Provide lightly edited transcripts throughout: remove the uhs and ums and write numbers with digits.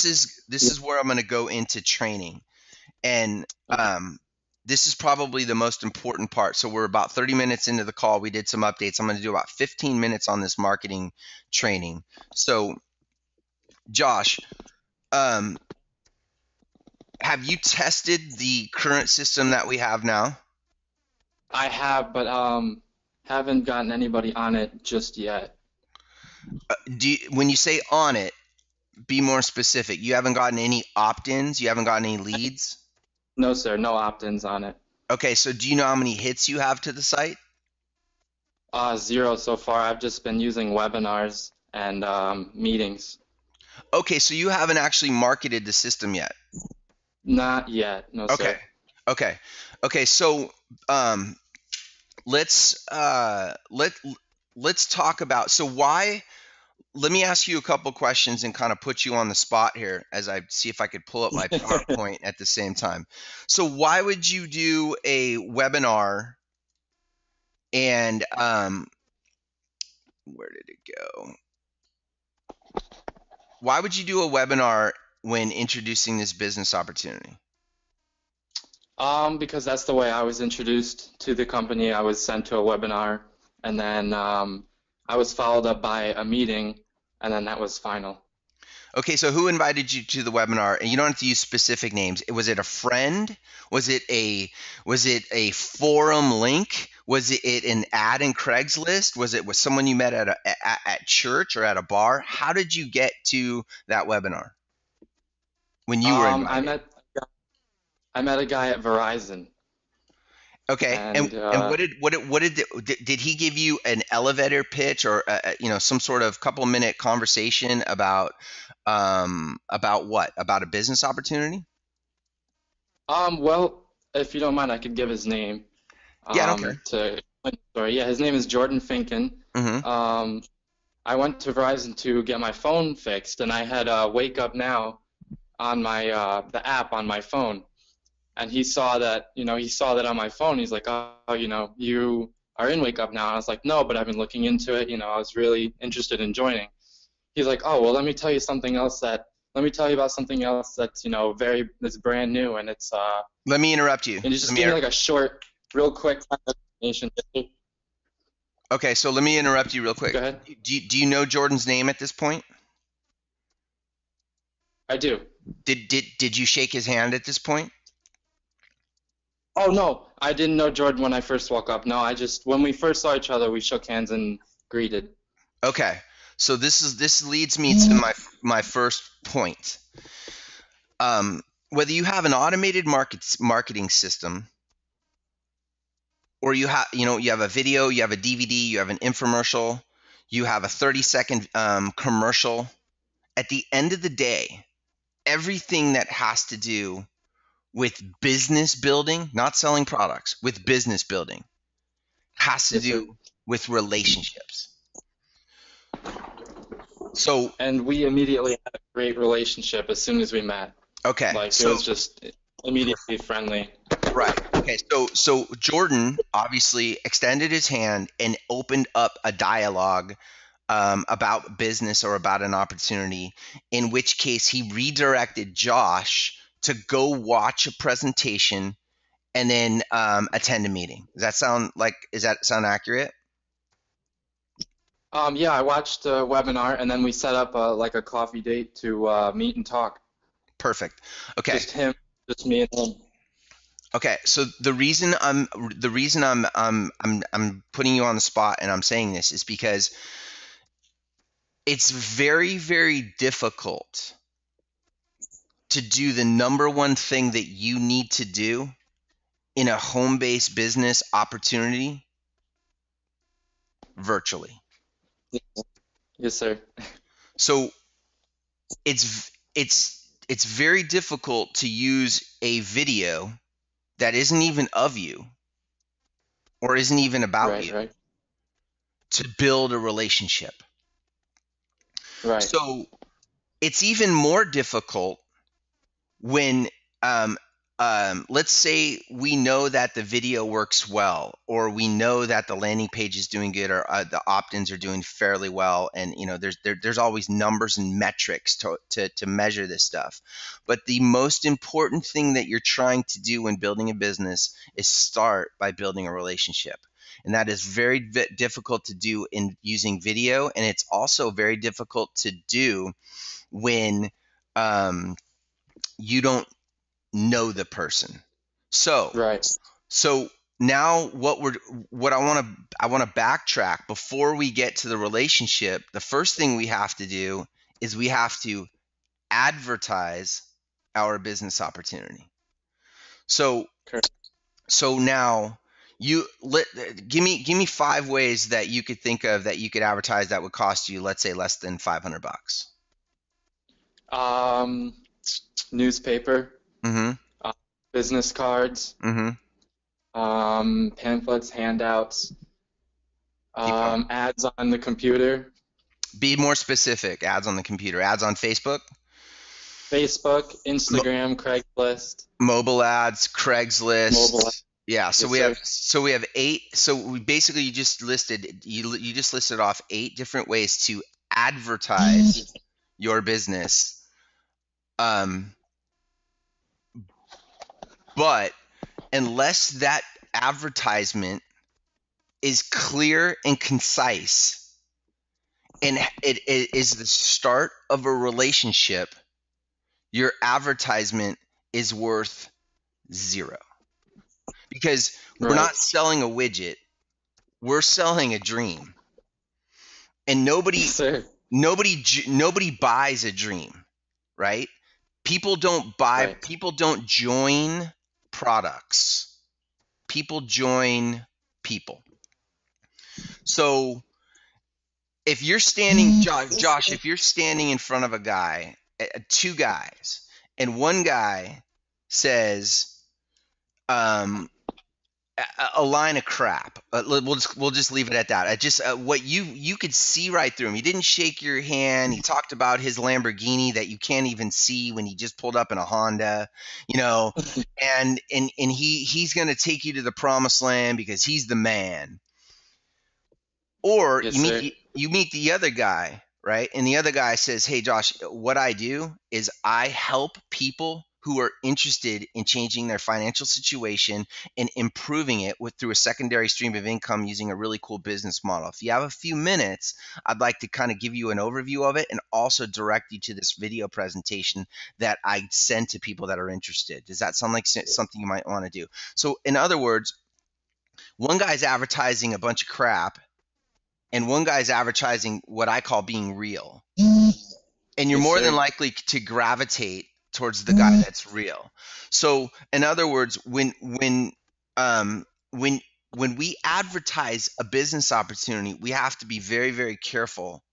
this is where I'm going to go into training, and Okay. this is probably the most important part. So we're about 30 minutes into the call. We did some updates. I'm going to do about 15 minutes on this marketing training. So, Josh, um, have you tested the current system that we have now? I have, but haven't gotten anybody on it just yet. When you say on it, be more specific. You haven't gotten any opt-ins? You haven't gotten any leads? No, sir, no opt-ins on it. Okay, so do you know how many hits you have to the site? Zero so far. I've just been using webinars and meetings. Okay, so you haven't actually marketed the system yet. Not yet, no, Okay. sir. Okay. Okay, so um let's let's talk about, so why, let me ask you a couple questions and kind of put you on the spot here as I see if I could pull up my PowerPoint at the same time. So why would you do a webinar, and where did it go? Why would you do a webinar when introducing this business opportunity? Because that's the way I was introduced to the company. I was sent to a webinar, and then I was followed up by a meeting, and then that was final. Okay, so who invited you to the webinar? And you don't have to use specific names. Was it a friend? Was it a forum link? Was it an ad in Craigslist? Was someone you met at church or at a bar? How did you get to that webinar when you were Um, I invited? met I met a guy at Verizon, Okay, and and did he give you an elevator pitch, or some sort of couple minute conversation about what, about a business opportunity? well, if you don't mind, I could give his name Yeah, I don't care. to explain the story. Yeah, his name is Jordan Finken. Hmm. Um, I went to Verizon to get my phone fixed, and I had Wake Up Now on my the app on my phone, and he saw that on my phone. He's like, oh, you are in Wake Up Now. And I was like, no, but I've been looking into it. I was really interested in joining. He's like, oh, well, let me tell you about something else that's that's brand new, and Let me interrupt you. and he Let just me gave me inter- like a short, real quick explanation. okay, so let me interrupt you real quick. Go ahead. Do you know Jordan's name at this point? I do. Did you shake his hand at this point? Oh no, I didn't know Jordan when I first woke up. No, I just when we first saw each other, we shook hands and greeted. Okay, so this leads me to my first point. Whether you have an automated marketing system, or you have a video, you have a DVD, you have an infomercial, you have a 30-second commercial. At the end of the day, everything that has to do with business building, not selling products, with business building, has to Yes, sir. do with relationships. So, And we immediately had a great relationship as soon as we met. okay, Like it so was just immediately friendly. right. Okay, so Jordan obviously extended his hand and opened up a dialogue about business or about an opportunity, in which case he redirected Josh to go watch a presentation and then attend a meeting. Does that sound accurate? Yeah, I watched the webinar and then we set up like a coffee date to meet and talk. Perfect. Okay. Just him, just me and him. Okay. So the reason I'm putting you on the spot and I'm saying this is because it's very, very difficult to do the number one thing that you need to do in a home-based business opportunity virtually. Yes, sir. So it's very difficult to use a video that isn't even of you or isn't even about Right, you right, to build a relationship. right. So it's even more difficult when um, let's say we know that the video works well, or we know that the landing page is doing good, or the opt-ins are doing fairly well, and there's always numbers and metrics to measure this stuff. But the most important thing that you're trying to do when building a business is start by building a relationship. And that is very difficult to do in using video, and it's also very difficult to do when um, you don't know the person. So, Right. so now what I want to backtrack before we get to the relationship. The first thing we have to do is we have to advertise our business opportunity. So, Correct. so now give me 5 ways that you could think of that you could advertise that would cost you, let's say, less than $500. Um, Newspaper, Mm-hmm. uh, business cards, Mm-hmm. pamphlets, handouts, Keep going. ads on the computer, Be more specific. Ads on the computer. Ads on Facebook. Facebook, Mo- Instagram, Craigslist, Mobile ads, mobile app. Craigslist. Yeah, Yes, sir. so we have eight. So we basically you just listed off 8 different ways to advertise your business. Um, but unless that advertisement is clear and concise, and it is the start of a relationship, your advertisement is worth zero, because we're Right. not selling a widget, we're selling a dream. And Yes, sir. nobody buys a dream, right? Right. People don't join products, people join people. So if you're standing, Josh, if you're standing in front of a guy, 2 guys, and one guy says, um, a line of crap. We'll just leave it at that. I just what you could see right through him. He didn't shake your hand. He talked about his Lamborghini that you can't even see when he just pulled up in a Honda, you know, and he's gonna take you to the promised land because he's the man. Or Yes, sir. you meet the other guy, right? And the other guy says, "Hey, Josh, what I do is I help people who are interested in changing their financial situation and improving it through a secondary stream of income using a really cool business model. If you have a few minutes, I'd like to kind of give you an overview of it and also direct you to this video presentation that I send to people that are interested. Does that sound like something you might want to do?" So, in other words, one guy's advertising a bunch of crap, and one guy's advertising what I call being real. And you're Yes, more than sir. likely to gravitate towards the guy that's real. So, in other words, um, when when we advertise a business opportunity, we have to be very, very careful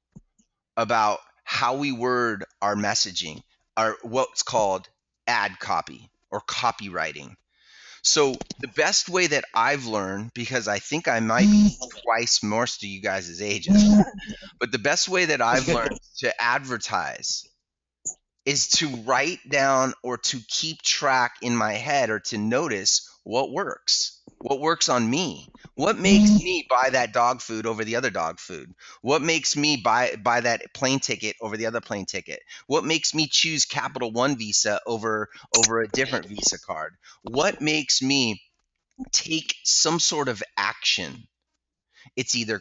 about how we word our messaging, our what's called ad copy or copywriting. So the best way that I've learned, because I think I might be twice most of you guys' ages, but the best way that I've learned to advertise is to write down or to keep track in my head or to notice what works on me, what makes me buy that dog food over the other dog food, what makes me buy that plane ticket over the other plane ticket, what makes me choose Capital One Visa over a different Visa card, what makes me take some sort of action. It's either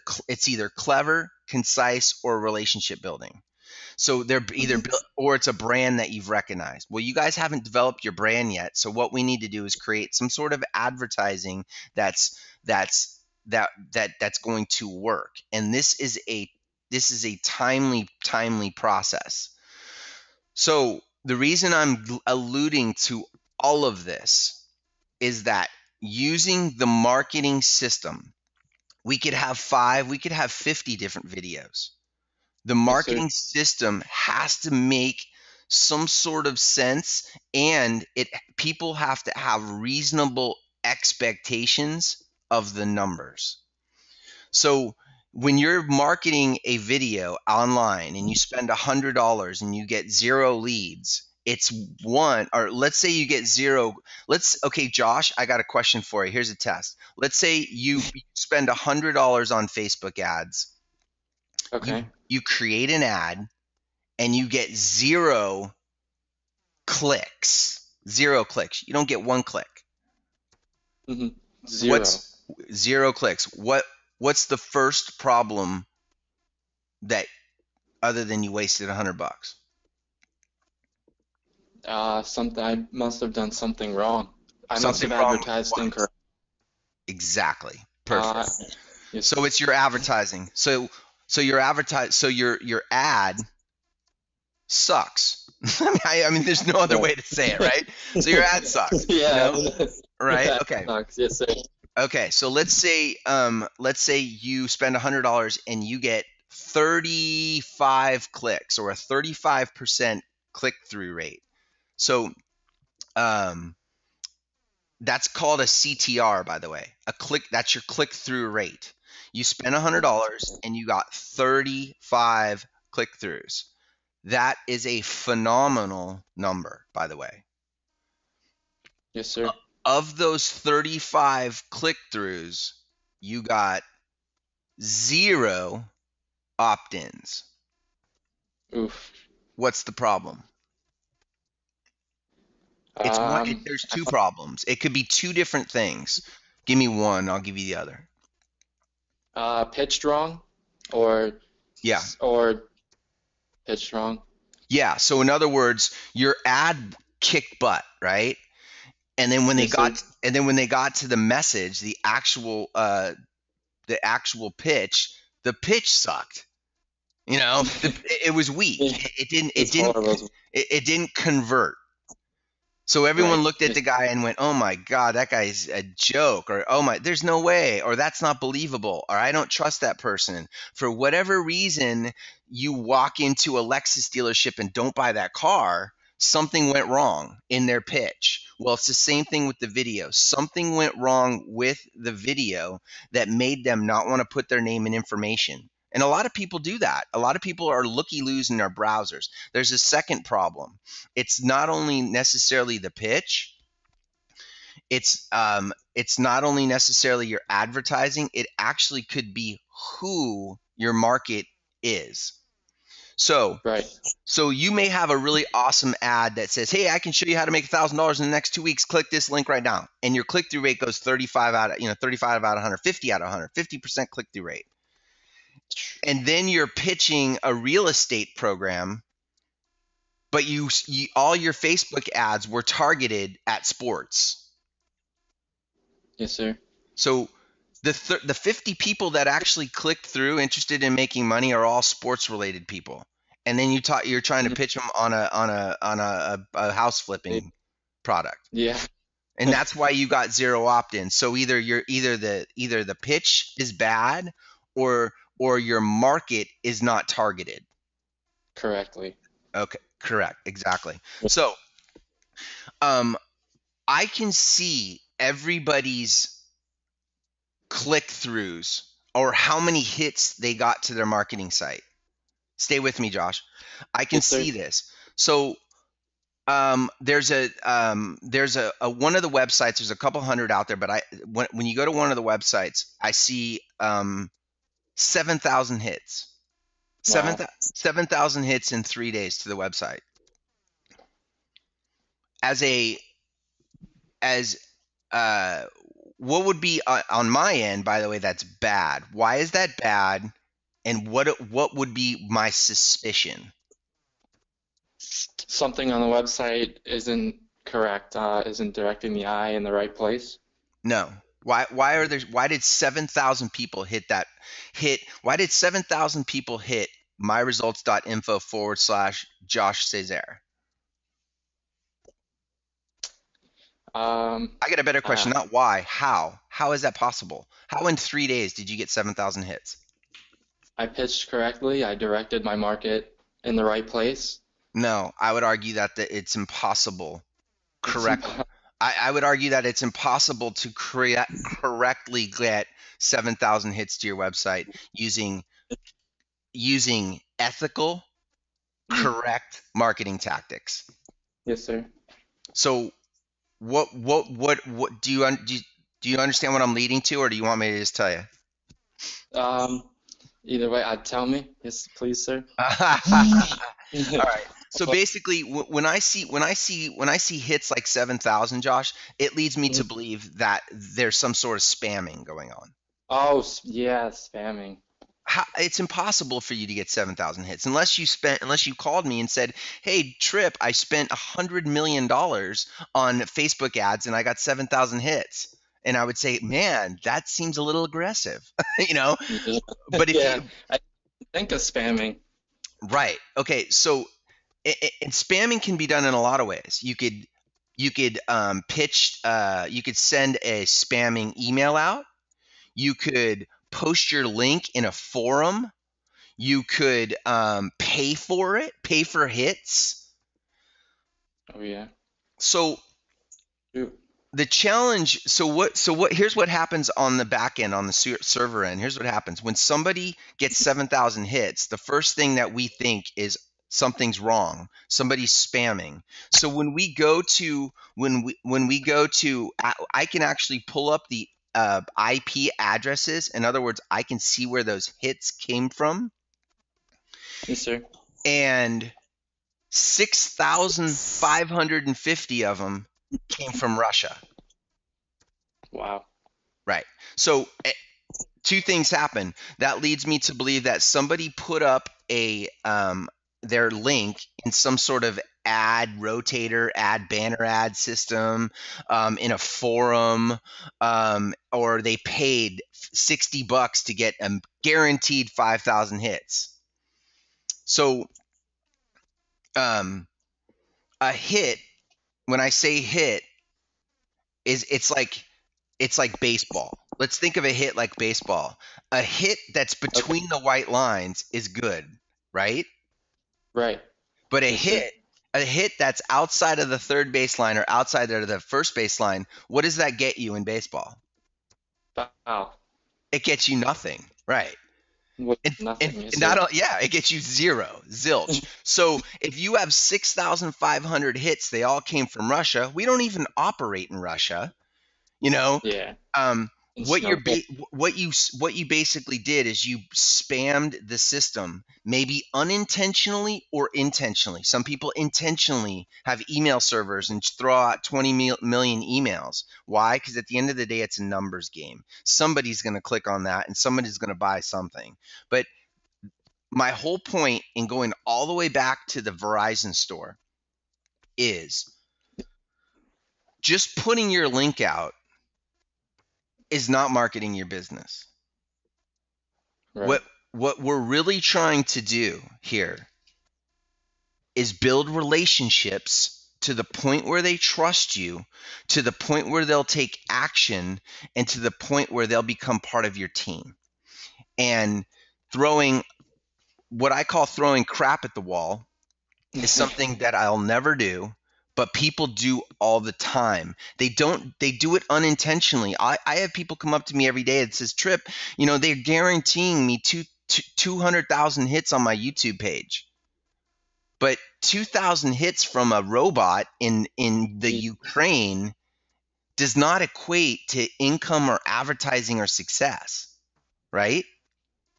clever, concise, or relationship building. So they're either or it's a brand that you've recognized. Well, you guys haven't developed your brand yet. So what we need to do is create some sort of advertising that's going to work. And this is a timely process. So the reason I'm alluding to all of this is that using the marketing system, we could have 50 different videos. The Yes, sir. marketing system has to make some sort of sense, and it people have to have reasonable expectations of the numbers. So when you're marketing a video online and you spend $100 and you get 0 leads, it's one, or let's say you get zero. Okay, Josh, I got a question for you. Here's a test. Let's say you spend $100 on Facebook ads. You Okay. you create an ad and you get zero clicks. Zero clicks. You don't get one click. Hmm. Zero. What's zero clicks? What's the first problem that other than you wasted $100? Something I must have done something wrong. I must Something have wrong with advertised what? incorrect. Exactly. Uh, Perfect. yes, So it's your advertising. So your ad sucks. I mean, there's no other right. way to say it, right? So your ad sucks, Yeah, right? that Okay. sucks. Yes, sir. Okay. So let's say you spend $100 and you get 35 clicks, or a 35% click through rate. So um, that's called a CTR, by the way. That's your click through rate. You spent $100 and you got 35 click throughs. That is a phenomenal number, by the way. Yes, sir. Of those 35 click throughs, you got zero opt ins. Oof. What's the problem? There's I two problems. It could be two different things. Give me one, I'll give you the other. pitched wrong, or Yeah. or pitched wrong. Yeah. So in other words, your ad kicked butt, right? And then when they Yes, sir. got to the message, the actual pitch, the pitch sucked. It was weak. Yeah, It didn't it it's didn't horrible. it didn't convert. So everyone Right. looked at Yes. the guy and went, "Oh my God, that guy's a joke," or "Oh my, there's no way," or "That's not believable," or "I don't trust that person." For whatever reason, you walk into a Lexus dealership and don't buy that car. Something went wrong in their pitch. Well, it's the same thing with the video. Something went wrong with the video that made them not want to put their name and information. And a lot of people do that. A lot of people are looky-loos in their browsers. There's a second problem. It's not only necessarily the pitch, it's not only necessarily your advertising, it actually could be who your market is. So Right. so you may have a really awesome ad that says, "Hey, I can show you how to make $1,000 in the next 2 weeks. Click this link right now," and your click through rate goes 35 out of 100, 50 out of 100, 50% click through rate. And then you're pitching a real estate program, but all your Facebook ads were targeted at sports. Yes, sir. So the 50 people that actually clicked through interested in making money are all sports related people. And then you're trying to Mhm. pitch them on a house flipping product. Yeah. And that's why you got zero opt-ins. So either the pitch is bad, or your market is not targeted. Correctly. Okay, correct, exactly. So um I can see everybody's click throughs, or how many hits they got to their marketing site. Stay with me, Josh. I can Yes, sir. see this. So there's a one of the websites. There's a couple hundred out there, but when you go to one of the websites, I see 7,000 hits. Wow. 7,000 hits in 3 days to the website. As a as What would be on my end, by the way, that's bad? Why is that bad? And what would be my suspicion? Something on the website isn't correct, isn't directing the eye in the right place. No. Why did 7,000 people why did 7,000 people hit myresults.info/Josh Cesar? Um, I get a better question, uh, not why, how. How is that possible? How in 3 days did you get 7,000 hits? I pitched correctly. I directed my market in the right place. No, I would argue that it's impossible. It's Correct. I would argue that it's impossible to correctly get 7,000 hits to your website using ethical, correct marketing tactics. Yes, sir. So what do you understand what I'm leading to, or do you want me to just tell you? Um, Either way, tell me. Yes, please, sir. All right. So basically, when I see hits like 7,000, Josh, it leads me to believe that there's some sort of spamming going on. Oh, yeah, spamming. It's impossible for you to get 7,000 hits unless you called me and said, "Hey, Trip, I spent $100 million on Facebook ads and I got 7,000 hits." And I would say, "Man, that seems a little aggressive," you know. Yeah, But if yeah. you I think of spamming. right, okay, so and spamming can be done in a lot of ways. You could send a spamming email out. You could post your link in a forum. You could pay for hits. Oh yeah. So Shoot. the challenge, here's what happens on the back end, on the server end. Here's what happens when somebody gets 7,000 hits. The first thing that we think is something's wrong. Somebody's spamming. So when we go to, I can actually pull up the IP addresses. In other words, I can see where those hits came from, Yes, sir. and 6,550 of them came from Russia. Wow. Right. So two things happen. That leads me to believe that somebody put up a their link in some sort of ad banner ad system, in a forum, or they paid $60 to get a guaranteed 5,000 hits. So a hit, when I say hit, is it's like baseball. Let's think of a hit like baseball. A hit that's Okay. between the white lines is good, right? Right. But Yes, sir. a hit that's outside of the third baseline or outside of the first baseline, what does that get you in baseball? Wow. It gets you nothing, right? With And nothing. Yes, not sir. yeah, it gets you zero, zilch. So if you have 6,500 hits, they all came from Russia. We don't even operate in Russia, you know. Yeah. um, It's no good. what you basically did is you spammed the system, maybe unintentionally or intentionally. Some people intentionally have email servers and throw out 20 million emails. Why? Because at the end of the day, it's a numbers game. Somebody's going to click on that and somebody's going to buy something. But my whole point in going all the way back to the Verizon store is just putting your link out is not marketing your business. Right. What we're really trying to do here is build relationships to the point where they trust you, to the point where they'll take action, and to the point where they'll become part of your team. And throwing what I call throwing crap at the wall is something that I'll never do, but people do all the time. They do it unintentionally. I have people come up to me every day that says, Trip, they're guaranteeing me 200,000 hits on my YouTube page. But 2,000 hits from a robot in the Ukraine does not equate to income or advertising or success, right?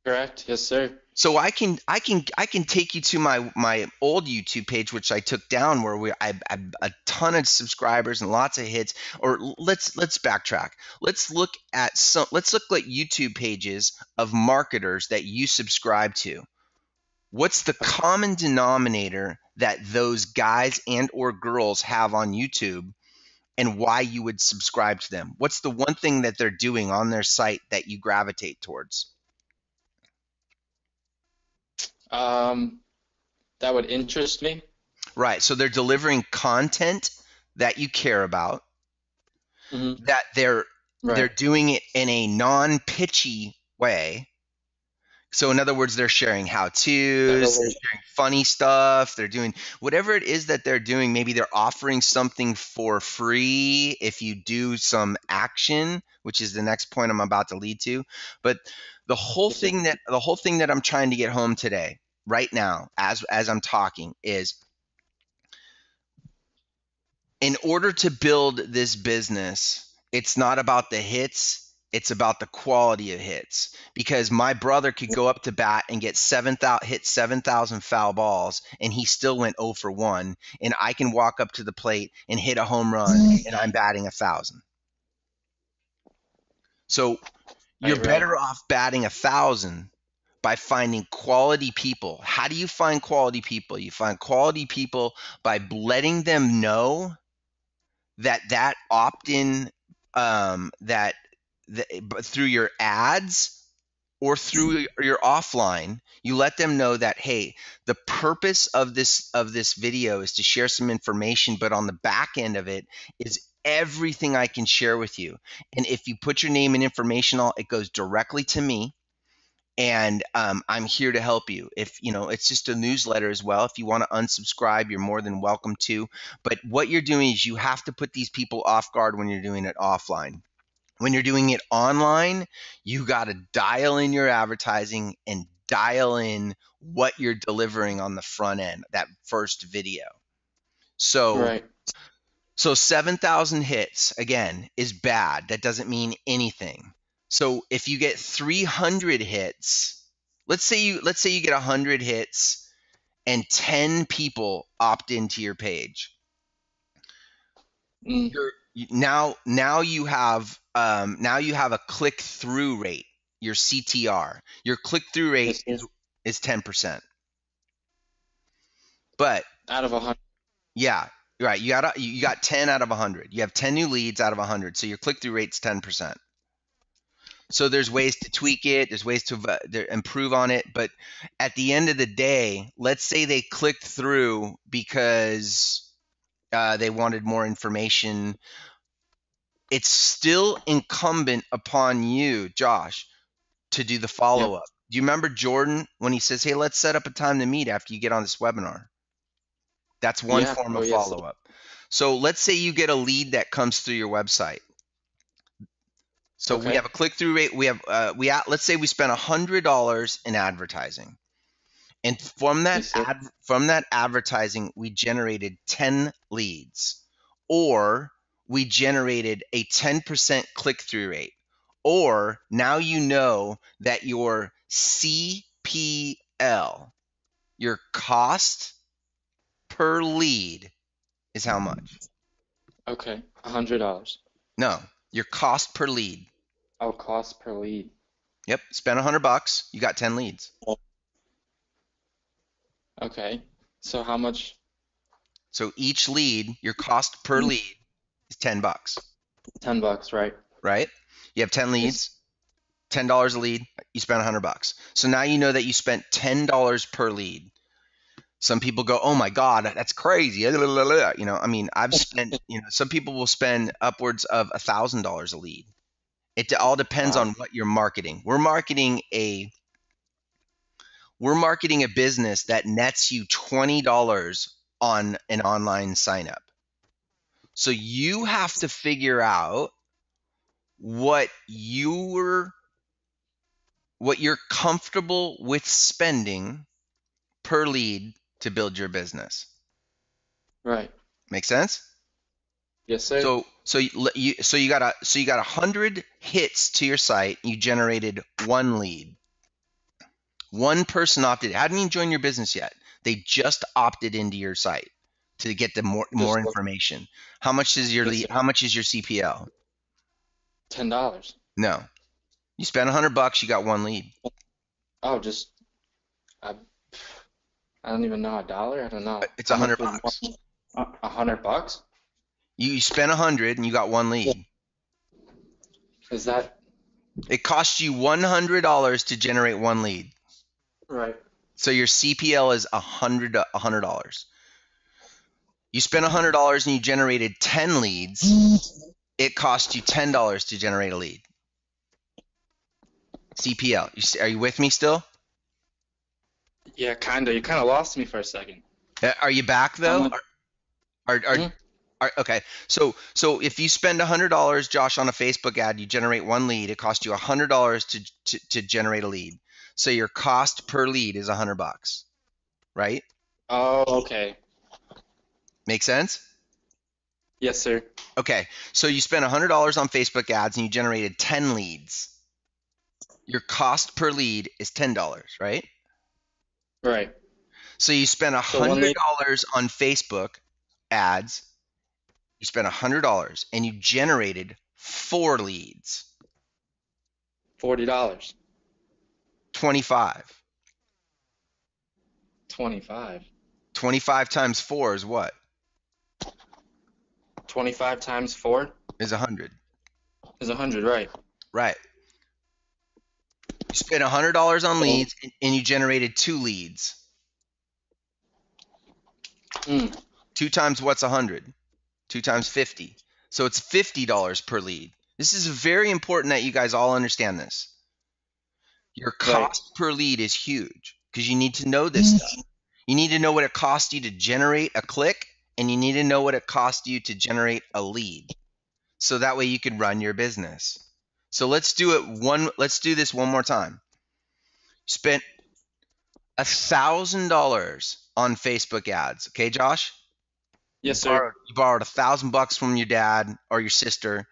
Correct. Yes, sir. So I can take you to my old YouTube page, which I took down, where I a ton of subscribers and lots of hits. Or let's backtrack. Let's look at YouTube pages of marketers that you subscribe to. What's the Okay. common denominator that those guys and or girls have on YouTube, and why you would subscribe to them? What's the one thing that they're doing on their site that you gravitate towards? Um, that would interest me. Right. So they're delivering content that you care about, Hmm. that they're Right. doing it in a non-pitchy way. So in other words, they're sharing how-tos, they're Totally. sharing funny stuff, they're doing whatever it is that they're doing. Maybe they're offering something for free if you do some action, which is the next point I'm about to lead to. But Yes, sir. the whole thing that I'm trying to get home today, right now, as I'm talking, is In order to build this business, it's not about the hits, it's about the quality of hits. Because my brother could go up to bat and get 7,000 hit 7,000 foul balls, and he still went 0 for 1. And I can walk up to the plate and hit a home run, and I'm batting 1,000. So you're Right, right, better off batting 1,000 by finding quality people. How do you find quality people? You find quality people by letting them know that opt-in, that through your ads or through your offline, you let them know that, hey, the purpose of this video is to share some information, but on the back end of it is everything I can share with you. And if you put your name and information on, it goes directly to me, and I'm here to help you. If you know, it's just a newsletter as well. If you want to unsubscribe, you're more than welcome to. But what you're doing is you have to put these people off guard when you're doing it offline. When you're doing it online, you got to dial in your advertising and dial in what you're delivering on the front end, that first video. So right. so 7,000 hits again is bad. That doesn't mean anything. So if you get 300 hits, let's say you get 100 hits and 10 people opt into your page. Mm. You're now you have a click through rate, your CTR. Your click through rate Yes, sir. is 10%. But Out of 100. yeah, right. You got 10 out of 100. You have 10 new leads out of 100. So your click through rate's 10%. So there's ways to tweak it, there's ways to improve on it, but at the end of the day, let's say they clicked through because they wanted more information. It's still incumbent upon you, Josh, to do the Yep. follow up. Do you remember Jordan when he says, "Hey, let's set up a time to meet after you get on this webinar"? That's one Yeah. form Oh, of yes, sir. follow up. So let's say you get a lead that comes through your website. So we Okay. have a click through rate. Let's say we spent $100 in advertising, and Yes, sir. from that advertising we generated 10 leads, or we generated a 10% click through rate, or now you know that your CPL, your cost per lead, is how much? Okay. $100. No, your cost per lead. Oh, cost per lead. Yep, spend $100, you got 10 leads. Okay. So how much? So each lead, your cost per lead is $10, $10, right? right? You have 10 Yes. leads, $10 a lead, you spend $100. So now you know that you spent $10 per lead. Some people go, "Oh my God, that's crazy." You know, I mean, I've spent, some people will spend upwards of $1,000 a lead. It all depends Wow. on what you're marketing. We're marketing a business that nets you $20 on an online sign up. So you have to figure out what you're what you're comfortable with spending per lead to build your business. Right. Make sense? Yes, sir. So you got 100 hits to your site. You generated one lead. One person opted. Hadn't even joined your business yet. They just opted into your site to get the more Just look. information. How much is your Yes, lead? sir. How much is your CPL? $10. No. You spent $100. You got one lead. Oh, just I, I don't even know, a dollar? I don't know. It's How a hundred much would bucks. $100? You spent 100 and you got one Yeah. lead. Is that It costs you $100 to generate one lead. right? So your CPL is $100. You spent $100 and you generated 10 leads. It cost you $10 to generate a lead. CPL. Are you with me still? Yeah, kinda. You kinda lost me for a second. Are you back How though? much? Are, are, Mhm. okay. So if you spend $100, Josh, on a Facebook ad, you generate one lead. It costs you $100 to generate a lead. So your cost per lead is $100, right? Oh, okay. Make sense? Yes, sir. Okay, so you spent $100 on Facebook ads and you generated 10 leads. Your cost per lead is $10, right? Right. So you spent So one lead, $100 on Facebook ads, you spent $100 and you generated 4 leads. $40. 25. 25. 25 times 4 is what? 25 times 4 Is 100. is 100, right? Right. You spent $100 on So, leads and you generated 2 leads. mm, 2 times what's 100? 2 times 50. So it's $50 per lead. This is very important that you guys all understand this. Your right. cost per lead is huge because you need to know this stuff. You need to know what it costs you to generate a click, and you need to know what it costs you to generate a lead. So that way you can run your business. So let's do this one more time. You spent $1,000 on Facebook ads. Okay, Josh? Yes, sir. You borrowed $1,000 from your dad or your sister.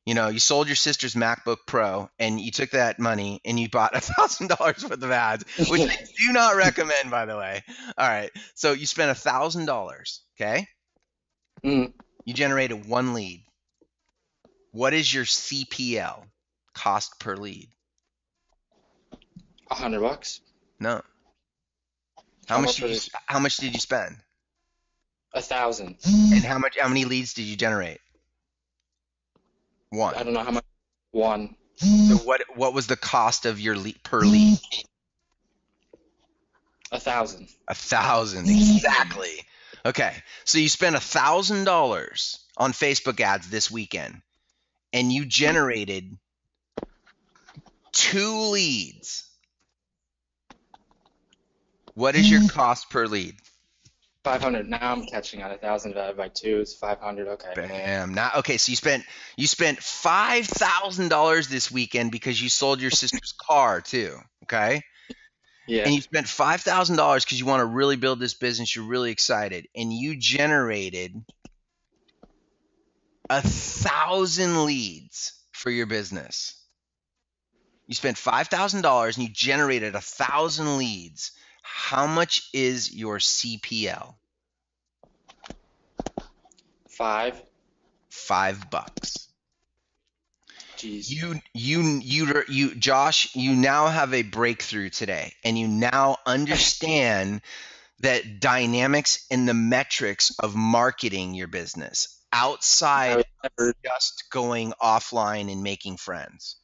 You know, you sold your sister's MacBook Pro and you took that money and you bought $1,000 worth of ads, which I do not recommend, by the way. All right. So you spent $1,000. Okay. mm, You generated 1 lead. What is your CPL, cost per lead? $100. No. How much was it? How much did you spend? 1,000. And how many leads did you generate? I One. don't know how much. One. So what was the cost of your lead per lead? 1,000. 1,000 exactly. Okay, so you spent $1,000 on Facebook ads this weekend, and you generated 2 leads. What is your cost per lead? 500. Now I'm catching on. 1,000 divided by 2 is 500. Okay. Bam. Now, okay, so you spent $5,000 this weekend because you sold your sister's car too. Okay, Yeah. and you spent $5,000 because you want to really build this business. You're really excited, and you generated 1,000 leads for your business. You spent $5,000 and you generated 1,000 leads. How much is your CPL? 5. $5. Jeez. Josh, you now have a breakthrough today, and you now understand that dynamics and the metrics of marketing your business I outside was of never. just going offline and making friends.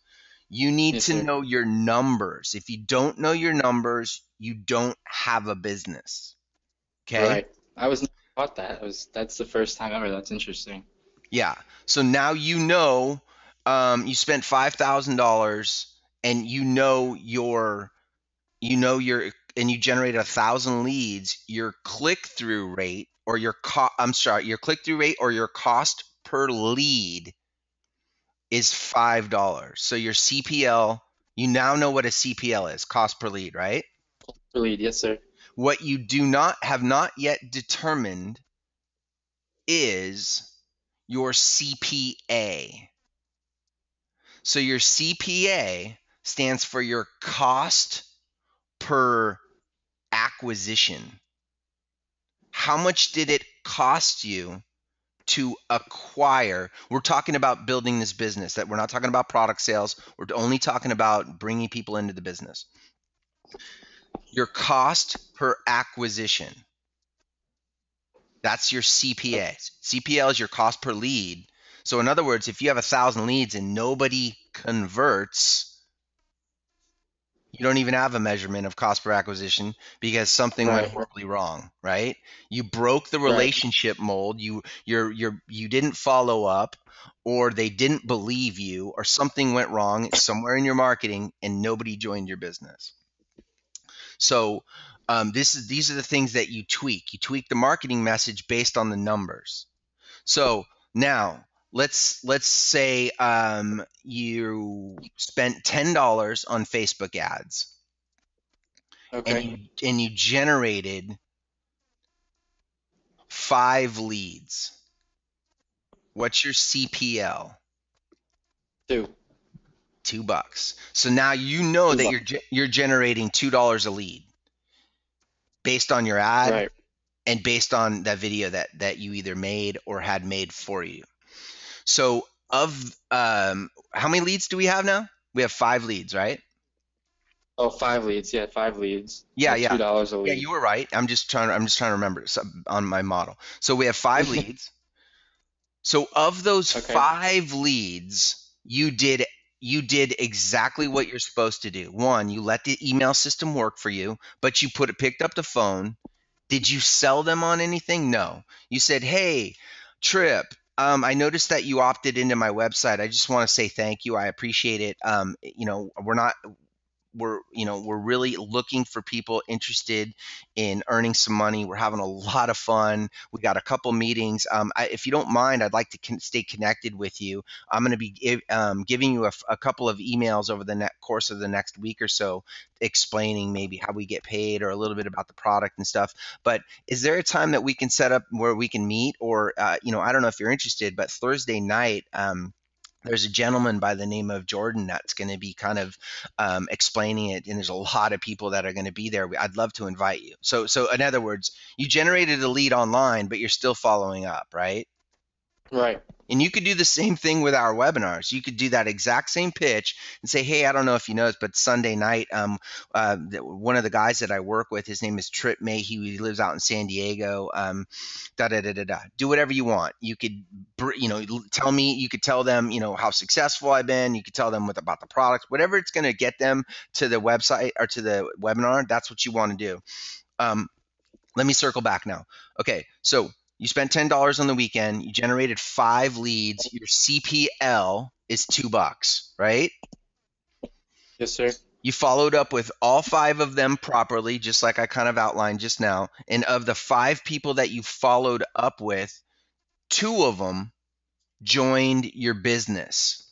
You need Yes, to sir. know your numbers. If you don't know your numbers, you don't have a business. Okay? Right. I was never taught that. That's the first time ever. That's interesting. Yeah. So now you know you spent $5,000 and and you generated 1,000 leads. Your click through rate or your click through rate or your cost per lead is $5. So your CPL, you now know what a CPL is, cost per lead, right? Lead. Yes, sir. What you have not yet determined is your CPA. So your CPA stands for your cost per acquisition. How much did it cost you to acquire? We're talking about building this business. That we're not talking about product sales. We're only talking about bringing people into the business. Your cost per acquisition. That's your CPA. CPL is your cost per lead. So in other words, if you have 1,000 leads and nobody converts, you don't even have a measurement of cost per acquisition because something went Right. horribly wrong, right? You broke the Right. relationship mold. You didn't follow up, or they didn't believe you, or something went wrong somewhere in your marketing, and nobody joined your business. So these are the things that you tweak. You tweak the marketing message based on the numbers. So now let's say you spent $10 on Facebook ads and Okay. you generated 5 leads. What's your CPL? 2. $2. So now you know that $2. you're generating $2 a lead based on your ad Right. and based on that video that you either made or had made for you. So of how many leads do we have now? We have 5 leads, right? Oh, 5 leads. Yeah, 5 leads Yeah, at yeah. $2 a Yeah, lead. you were right. I'm just trying to remember on my model. So we have 5 leads. So of those Okay. 5 leads, you did exactly what you're supposed to do. One, you let the email system work for you, but you picked up the phone. Did you sell them on anything? No. You said, "Hey, Trip, I noticed that you opted into my website. I just want to say thank you. I appreciate it. We're really looking for people interested in earning some money. We're having a lot of fun. We got a couple meetings. If you don't mind, I'd like to stay connected with you. I'm going to be giving you a couple of emails over the course of the next week or so, explaining maybe how we get paid or a little bit about the product and stuff. But is there a time that we can set up where we can meet? Or I don't know if you're interested, but Thursday night, there's a gentleman by the name of Jordan that's going to be kind of explaining it, and there's a lot of people that are going to be there. I'd love to invite you. So in other words, you generated a lead online, but you're still following up, right? Right. And you could do the same thing with our webinars. You could do that exact same pitch and say, "Hey, I don't know if you know this, but Sunday night, one of the guys that I work with, his name is Trip Mayhew. He lives out in San Diego. Da da da da da. Do whatever you want. You could, tell me. You could tell them, how successful I've been. You could tell them about the products, whatever it's going to get them to the website or to the webinar. That's what you want to do. Um, Let me circle back now. Okay, so you spent $10 on the weekend. You generated 5 leads. Your CPL is $2, right? Yes, sir. You followed up with all 5 of them properly, just like I kind of outlined just now. And of the 5 people that you followed up with, 2 of them joined your business.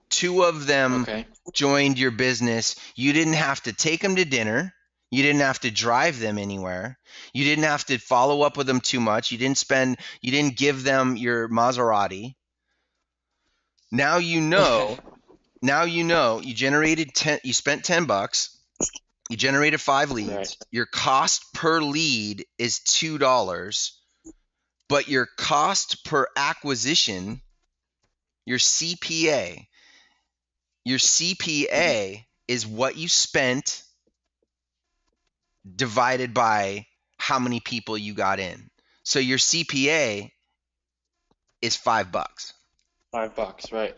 2 of them Okay. joined your business. You didn't have to take them to dinner. You didn't have to drive them anywhere. You didn't have to follow up with them too much. You didn't give them your Maserati. Now you know, you generated 10, you spent $10, you generated 5 leads. Right. Your cost per lead is $2, but your cost per acquisition, your CPA, your CPA is what you spent divided by how many people you got in. So your CPA is $5. $5. Right.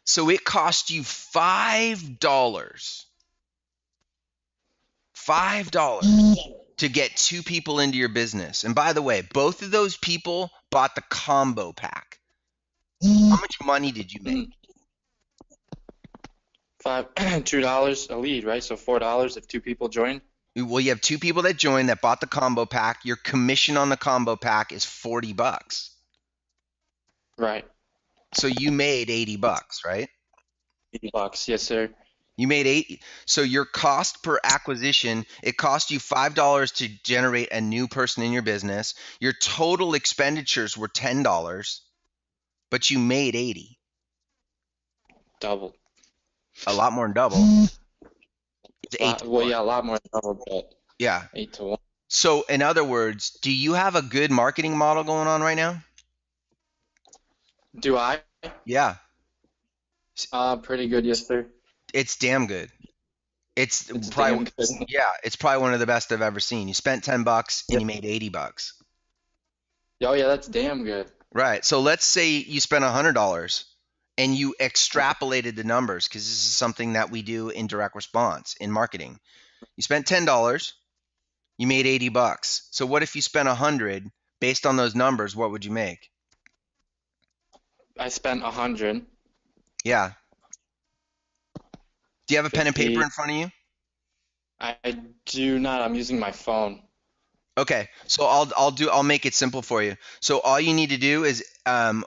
So it cost you $5, $5 to get 2 people into your business. And by the way, both of those people bought the combo pack. How much money did you make? Mhm. $2 a lead, right? So $4 if 2 people join. Well, you have 2 people that joined that bought the combo pack. Your commission on the combo pack is $40. Right. So you made $80, right? $80. Yes, sir. You made 8. So your cost per acquisition, it cost you $5 to generate a new person in your business. Your total expenditures were $10, but you made 80. Double. A lot more than double. It's 8 to Well, 1. yeah, a lot more than double, but Yeah. 8 to 1. So in other words, do you have a good marketing model going on right now? Do I? Yeah. Pretty good, yes, sir. It's damn good. It's It's probably damn good. yeah, it's probably one of the best I've ever seen. You spent $10 and Yep. you made $80. Oh, yeah, that's damn good. Right. So let's say you spent $100 and you extrapolated the numbers, because this is something that we do in direct response in marketing. You spent $10, you made $80. So what if you spent 100? Based on those numbers, what would you make? I spent 100. Yeah. Do you have a pen and paper 50. in front of you? I do not. I'm using my phone. Okay, so I'll make it simple for you. So all you need to do is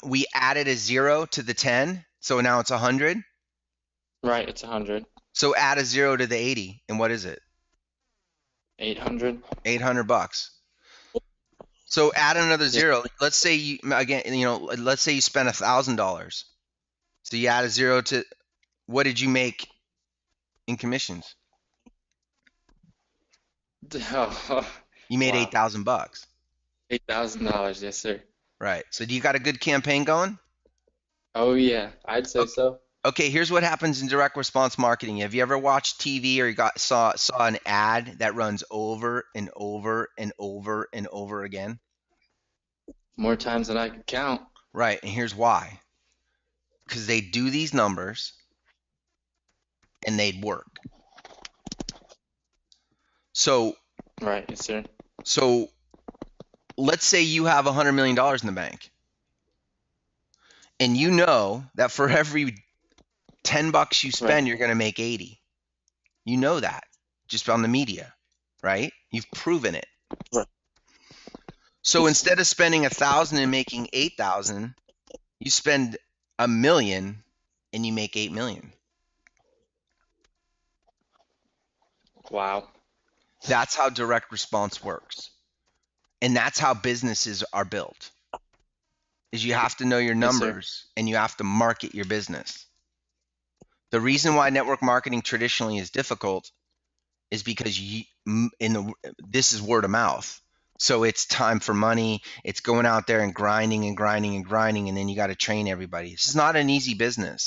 we added a 0 to the 10, so now it's 100. Right, it's 100. So add a 0 to the 80, and what is it? 800. $800. So add another Yeah. zero. Let's say you again, let's say you spent $1,000. So you add a zero to what did you make in commissions? Oh, You made wow. $8,000. $8,000. Yes, sir. Right. So do you got a good campaign going? Oh, yeah. I'd say Okay. so. Okay, here's what happens in direct response marketing. Have you ever watched TV or you saw an ad that runs over and over and over and over again? More times than I could count. Right, and here's why. Because they do these numbers and they'd work. So Right. Yes, sir. so let's say you have $100 million in the bank, and you know that for every $10 you Right. spend, you're going to make 80. You know that just on the media, right? You've proven it. Right. So instead of spending 1,000 and making 8,000, you spend 1 million and you make 8 million. Wow. That's how direct response works. And that's how businesses are built. Is you have to know your Yes, sir. numbers and you have to market your business. The reason why network marketing traditionally is difficult is because this is word of mouth. So it's time for money. It's going out there and grinding and grinding and grinding, and then you got to train everybody. This is not an easy business,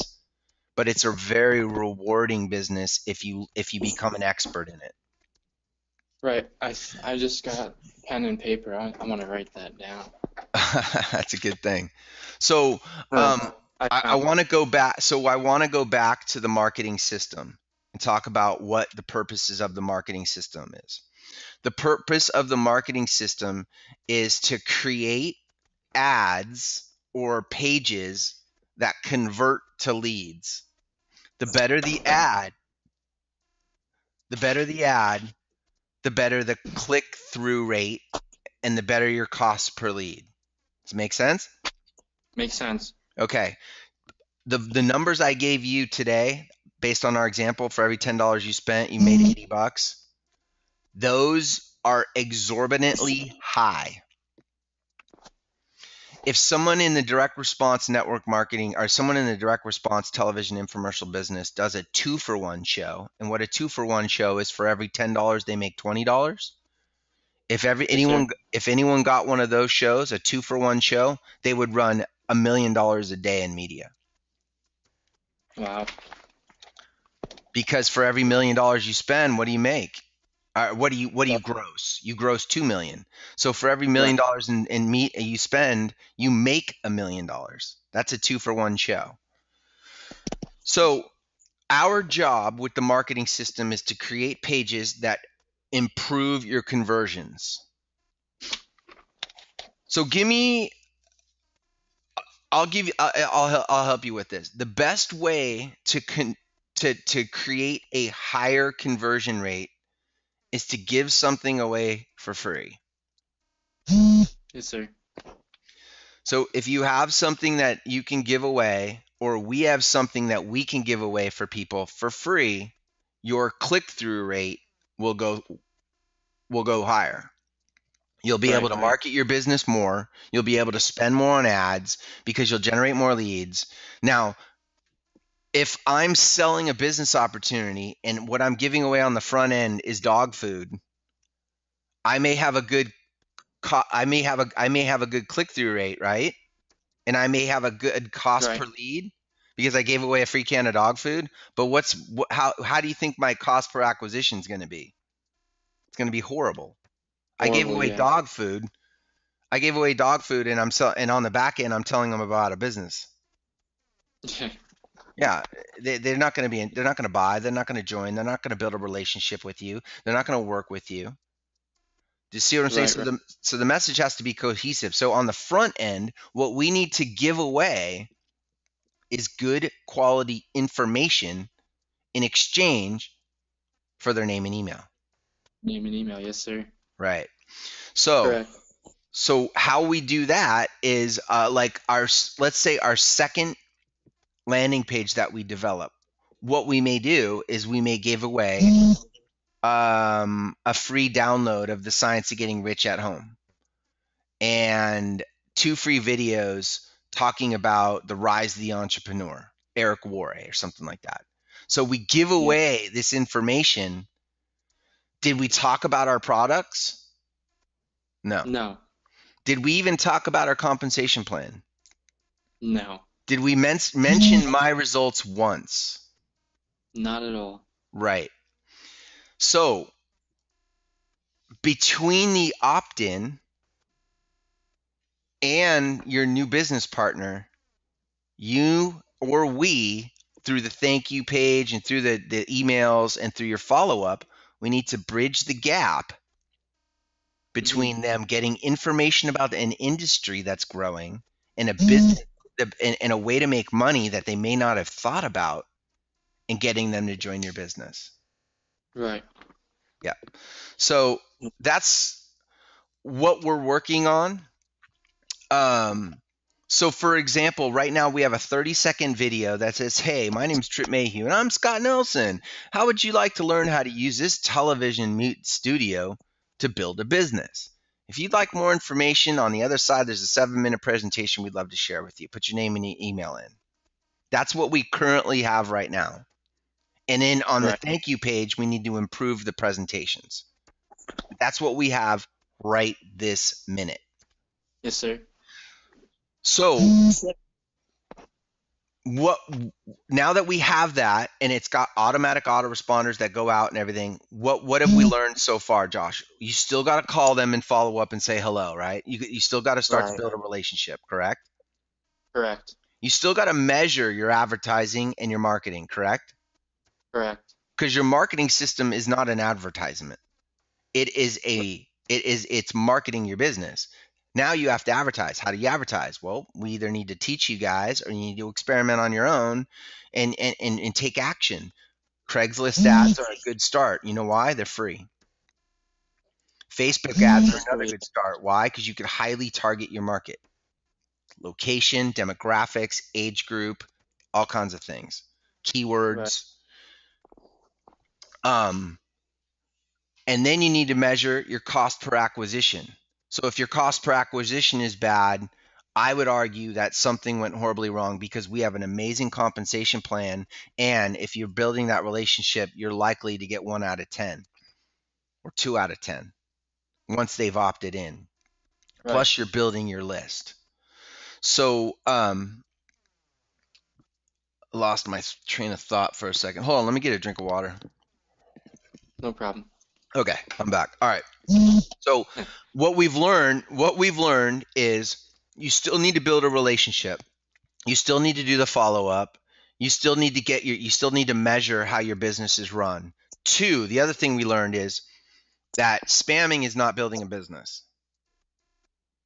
but it's a very rewarding business if you become an expert in it. Right. I just got pen and paper. I want to write that down. That's a good thing. So Right. um, I I found. want to go back. So I want to go back to the marketing system and talk about what the purposes of the marketing system is. The purpose of the marketing system is to create ads or pages that convert to leads. The better the ad, the better the ad, the better the click through rate, and the better your cost per lead. Does it make sense? Makes sense. Okay. The numbers I gave you today, based on our example, for every $10 you spent, you made $80. Those are exorbitantly high. If someone in the direct response network marketing or someone in the direct response television infomercial business does a 2-for-1 show, and what a 2-for-1 show is, for every $10 they make $20. Yes, sir. If anyone got one of those shows, a 2-for-1 show, they would run $1 million a day in media. Wow. Because for every $1 million you spend, what do you make? What do you Right. gross? You gross 2 million. So for every $1 million Right. in meat you spend, you make $1 million. That's a 2-for-1 show. So our job with the marketing system is to create pages that improve your conversions. So I'll help you with this. The best way to create a higher conversion rate is to give something away for free. Yes, sir. So if you have something that you can give away, or we have something that we can give away for people for free, your click-through rate will go higher. You'll be able Right. to Right. market your business more. You'll be able to spend more on ads because you'll generate more leads. Now, if I'm selling a business opportunity and what I'm giving away on the front end is dog food, I may have a good I may have a good click-through rate, right? And I may have a good cost per Right. lead because I gave away a free can of dog food. But how do you think my cost per acquisition is going to be? It's going to be horrible. I gave Horrible. away Yeah. dog food. I gave away dog food, and and on the back end, I'm telling them about a business. Yeah, they're not going to they're not going to buy. They're not going to join. They're not going to build a relationship with you. They're not going to work with you. Do you see what I'm saying? Right. Right. So the message has to be cohesive. So on the front end, what we need to give away is good quality information in exchange for their name and email. Name and email. Yes, sir. Right. So Correct. how we do that is like let's say our second landing page that we develop. What we may do is we may give away a free download of the Science of Getting Rich at Home. and 2 free videos talking about the rise of the entrepreneur, Eric Worre or something like that. So we give Yeah. away this information. Did we talk about our products? No. No. Did we even talk about our compensation plan? No. Did we mention my results once? Not at all. Right. So between the opt-in and your new business partner, you or we, through the thank you page and through the emails and through your follow-up, we need to bridge the gap Hmm. between them getting information about an industry that's growing and a business and a way to make money that they may not have thought about, and getting them to join your business. Right. Yeah. So that's what we're working on. Um, so for example, right now we have a 30-second video that says, "Hey, my name's Trip Mayhew and I'm Scott Nelson. How would you like to learn how to use this television mute studio to build a business? If you'd like more information, on the other side there's a 7-minute presentation we'd love to share with you. Put your name and email in." That's what we currently have right now. And then on the Right. thank you page, we need to improve the presentations. That's what we have right this minute. Yes, sir. So what now that we have that and it's got automatic autoresponders that go out and everything, what have we learned so far, Josh? You still got to call them and follow up and say hello, right? You still got to start to Right. build a relationship, correct? Correct. You still got to measure your advertising and your marketing, correct? Correct. Because your marketing system is not an advertisement. It's marketing your business. Now you have to advertise. How do you advertise? Well, we either need to teach you guys or you need to experiment on your own and take action. Craigslist ads are a good start. You know why? They're free. Facebook ads are another Sweet. good start. Why? Because you can highly target your market, location, demographics, age group, all kinds of things, Right. keywords. Um, And then you need to measure your cost per acquisition. So if your cost per acquisition is bad, I would argue that something went horribly wrong, because we have an amazing compensation plan. And if you're building that relationship, you're likely to get 1 out of 10 or 2 out of 10 once they've opted in. Right. Plus, you're building your list. So, I lost my train of thought for a second. Hold on, let me get a drink of water. No problem. Okay, I'm back. All right. So what we've learned is you still need to build a relationship. You still need to do the follow up. You still need to measure how your business is run. Two, the other thing we learned is that spamming is not building a business,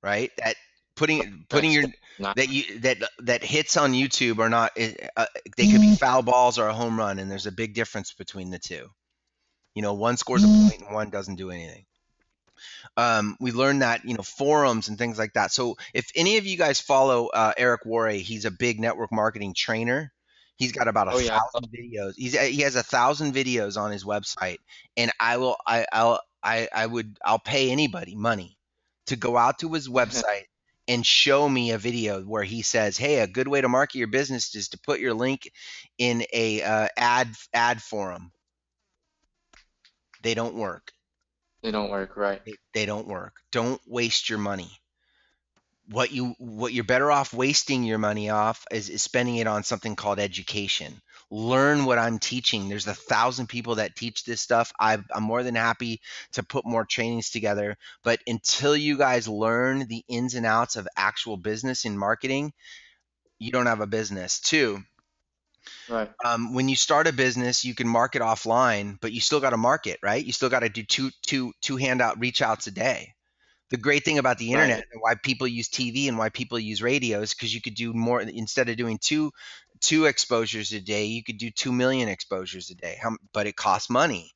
right? That putting Right. your Not. that hits on YouTube are not they could be foul balls or a home run, and there's a big difference between the two. One scores a point and one doesn't do anything. We learned that forums and things like that. So if any of you guys follow Eric Worre, he's a big network marketing trainer. He's got about a Oh yeah. thousand videos. He has 1,000 videos on his website, and I'll pay anybody money to go out to his website and show me a video where he says, "Hey, a good way to market your business is to put your link in a ad forum." They don't work. They don't work. Right. They don't work. Don't waste your money. What you're better off wasting your money off is spending it on something called education. Learn what I'm teaching. There's 1,000 people that teach this stuff. I'm more than happy to put more trainings together, but until you guys learn the ins and outs of actual business and marketing, you don't have a business. Two, Right. when you start a business, you can market offline, but you still got to market, right? You still got to do two handout reach outs a day. The great thing about the internet Right. and why people use TV and why people use radio is because you could do more. Instead of doing two exposures a day, you could do 2 million exposures a day. But it costs money.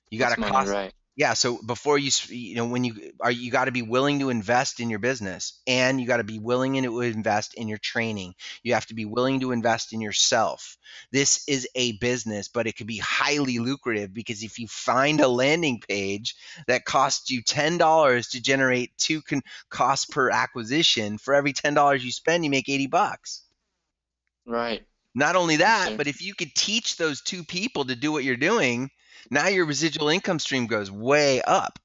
You got That's to money. cost Right. Yeah, so before when you got to be willing to invest in your business, and you got to be willing to invest in your training. You have to be willing to invest in yourself. This is a business, but it could be highly lucrative, because if you find a landing page that costs you $10 to generate cost per acquisition, for every $10 you spend, you make $80. Right. Not only that, Okay. but if you could teach those two people to do what you're doing, now your residual income stream goes way up,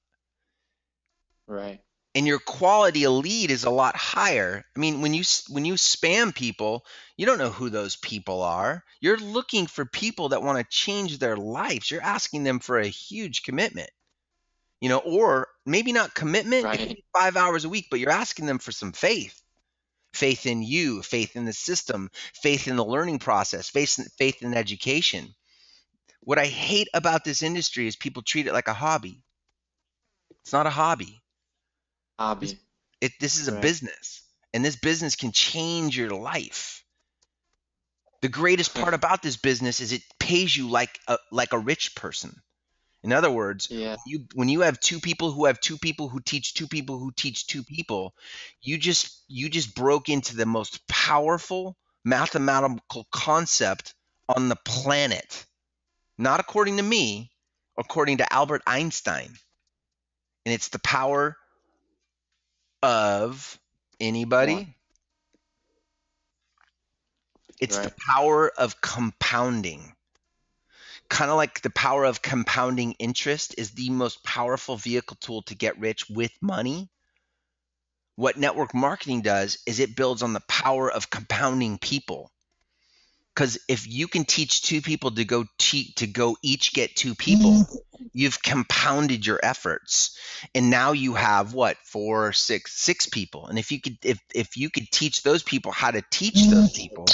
Right. and your quality of lead is a lot higher. I mean, when you spam people, you don't know who those people are. You're looking for people that want to change their lives. You're asking them for a huge commitment, or maybe not commitment. It could Right. be 5 hours a week, but you're asking them for some faith. Faith in you, faith in the system, faith in the learning process, faith in education. What I hate about this industry is people treat it like a hobby. It's not a hobby. This Hobby. this is a Right. business, and this business can change your life. The greatest part about this business is it pays you like a rich person. In other words, Yeah. when you have two people who have two people who teach two people who teach two people, you just broke into the most powerful mathematical concept on the planet. Not according to me, according to Albert Einstein. And it's the power of What? anybody. It's the Right. power of compounding. Kind of like the power of compounding interest is the most powerful vehicle tool to get rich with money. What network marketing does is it builds on the power of compounding people. Because if you can teach two people to go each get two people, you've compounded your efforts, and now you have what, four, six people. And if you could teach those people how to teach those people,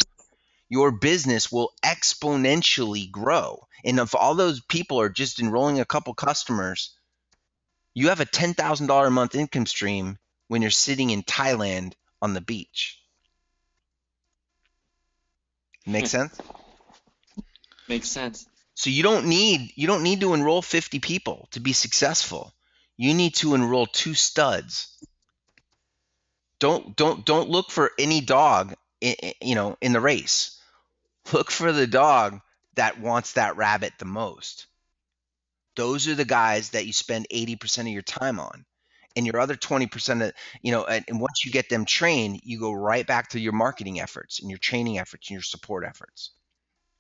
your business will exponentially grow. And if all those people are just enrolling a couple customers, you have a $10,000 a month income stream when you're sitting in Thailand on the beach. Make sense? Makes sense. So you don't need to enroll 50 people to be successful. You need to enroll two studs. Don't look for any dog in the race. Look for the dog that wants that rabbit the most. Those are the guys that you spend 80% of your time on. And your other 20% of, and once you get them trained, you go right back to your marketing efforts and your training efforts and your support efforts.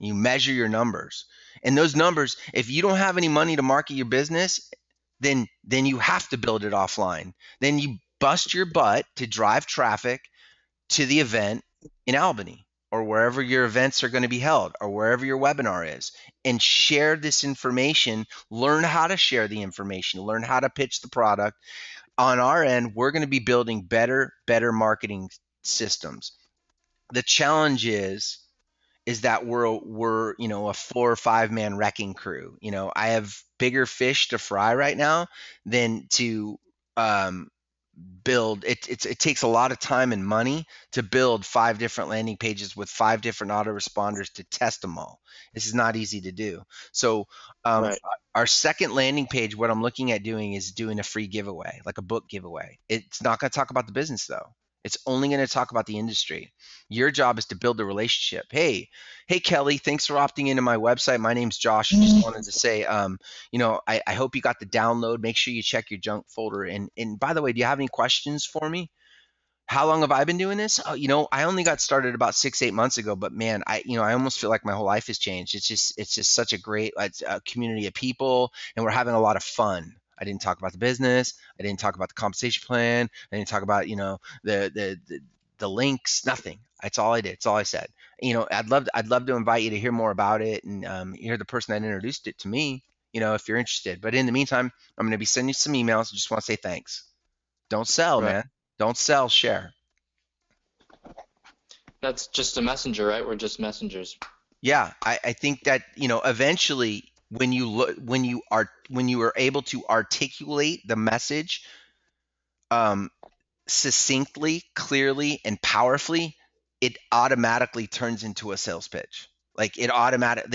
You measure your numbers. And those numbers, if you don't have any money to market your business, then you have to build it offline. Then you bust your butt to drive traffic to the event in Albany, or wherever your events are going to be held, or wherever your webinar is, and share this information. Learn how to share the information, learn how to pitch the product. On our end, we're going to be building better marketing systems. The challenge is that we're a 4 or 5 man wrecking crew. I have bigger fish to fry right now than to um, build. It takes a lot of time and money to build 5 different landing pages with 5 different autoresponders to test them all. This is not easy to do. So um, Right. our second landing page, what I'm looking at doing is doing a free giveaway, like a book giveaway. It's not going to talk about the business though. It's only going to talk about the industry. Your job is to build the relationship. Hey Kelly, thanks for opting into my website. My name's Josh. I just wanted to say, I hope you got the download. Make sure you check your junk folder. And by the way, do you have any questions for me? How long have I been doing this? Oh, I only got started about 6, 8 months ago, but man, I almost feel like my whole life has changed. It's just such a great community of people, and we're having a lot of fun. I didn't talk about the business. I didn't talk about the compensation plan. I didn't talk about the links. Nothing. That's all I did. It's all I said. I'd love to invite you to hear more about it, and hear the person that introduced it to me. If you're interested. But in the meantime, I'm going to be sending you some emails. I just want to say thanks. Don't sell, Right. man. Don't sell, share. That's just a messenger, right? We're just messengers. Yeah, I think that, eventually when you look when you are able to articulate the message um, succinctly, clearly, and powerfully, it automatically turns into a sales pitch. Like it automatic,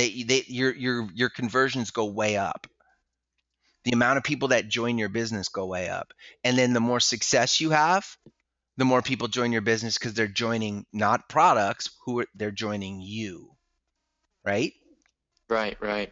your conversions go way up. the amount of people that join your business go way up. And then the more success you have, the more people join your business because they're joining not products, they're joining you, right? Right, right.